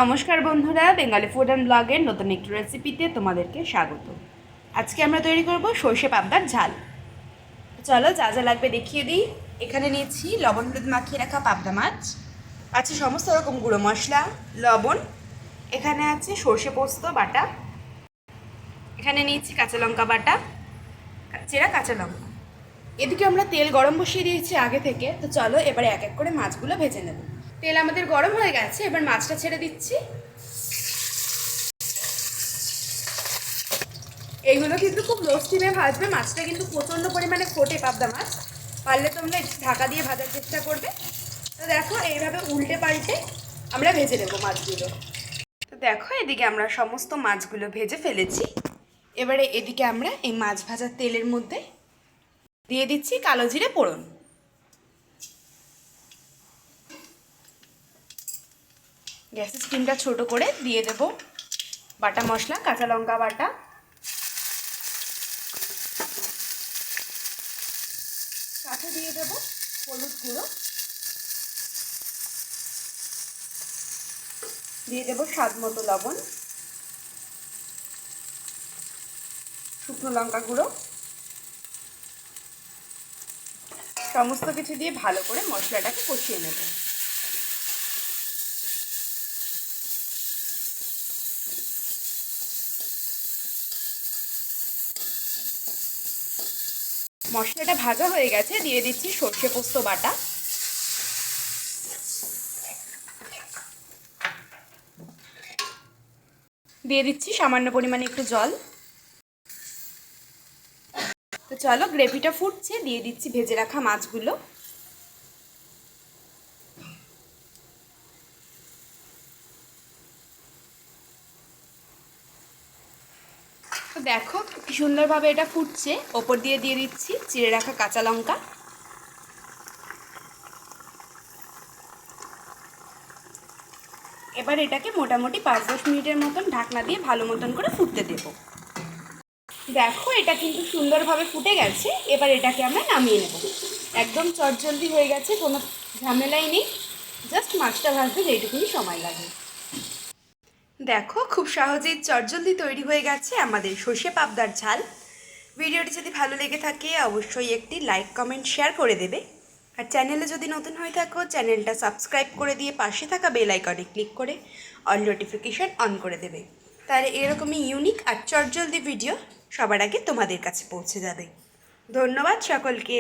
নমস্কার বন্ধুরা, Bengali food and ব্লগের নতুন একটি রেসিপিতে তোমাদেরকে স্বাগত। আজকে আমরা তৈরি করব সর্ষে পাবদার ঝাল। চলো যা যা লাগবে দেখিয়ে দিই। এখানে নিয়েছি লবণ হলুদ মাখিয়ে রাখা পাবদা মাছ, আছে সমস্ত রকম গুঁড়ো মশলা, লবণ, এখানে আছে সর্ষে পোস্ত বাটা, এখানে নিয়েছি কাঁচা লঙ্কা বাটা, চেরা কাঁচা লঙ্কা। এদিকে আমরা তেল গরম বসিয়ে দিয়েছি আগে থেকে। তো চলো এবারে এক এক করে মাছগুলো ভেজে নেব। তেল আমাদের গরম হয়ে গেছে, এবার মাছটা ছেড়ে দিচ্ছি। এইগুলো কিন্তু খুব লো স্টিমে ভাজবে, মাছটা কিন্তু প্রচণ্ড পরিমাণে ফোটে পাবদা মাছ, পারলে তোমরা ঢাকা দিয়ে ভাজার চেষ্টা করবে। তো দেখো এইভাবে উল্টে পাল্টে আমরা ভেজে নেবো মাছগুলো। তো দেখো এদিকে আমরা সমস্ত মাছগুলো ভেজে ফেলেছি। এবারে এদিকে আমরা এই মাছ ভাজার তেলের মধ্যে দিয়ে দিচ্ছি কালো জিরে ফোড়ন। গ্যাসের স্টিমটা ছোট করে দিয়ে দেব বাটা মশলা, কাঁচা লঙ্কা বাটা, সাথে দিয়ে দেব হলুদ গুঁড়ো, দিয়ে দেব স্বাদ মতো লবণ, শুকনো লঙ্কা গুঁড়ো, সমস্ত কিছু দিয়ে ভালো করে মশলাটাকে কষিয়ে নেব। মশলাটা ভাজা হয়ে গেছে, দিয়ে দিচ্ছি সর্ষে পোস্ত বাটা, দিয়ে দিচ্ছি সামান্য পরিমাণে একটু জল। তো চলো গ্রেভিটা ফুটছে, দিয়ে দিচ্ছি ভেজে রাখা মাছগুলো। তো দেখো কি সুন্দরভাবে এটা ফুটছে। ওপর দিয়ে দিয়ে দিচ্ছি চিড়ে রাখা কাঁচা লঙ্কা। এবার এটাকে মোটামুটি 5-10 মিনিটের মতন ঢাকনা দিয়ে ভালো মতন করে ফুটতে দেব। দেখো এটা কিন্তু সুন্দরভাবে ফুটে গেছে। এবার এটাকে আমরা নামিয়ে নেব। একদম চটজলদি হয়ে গেছে, কোনো ঝামেলাই নেই, জাস্ট মাছটা ভাজতে যেটুকুনি সময় লাগে। দেখো খুব সহজেই চটজলদি তৈরি হয়ে গেছে আমাদের সর্ষে পাবদার ঝাল। ভিডিওটি যদি ভালো লেগে থাকে অবশ্যই একটি লাইক কমেন্ট শেয়ার করে দেবে। আর চ্যানেলে যদি নতুন হয়ে থাকো চ্যানেলটা সাবস্ক্রাইব করে দিয়ে পাশে থাকা বেল আইকনে ক্লিক করে অল নোটিফিকেশান অন করে দেবে। তাহলে এরকমই ইউনিক আর চটজলদি ভিডিও সবার আগে তোমাদের কাছে পৌঁছে যাবে। ধন্যবাদ সকলকে।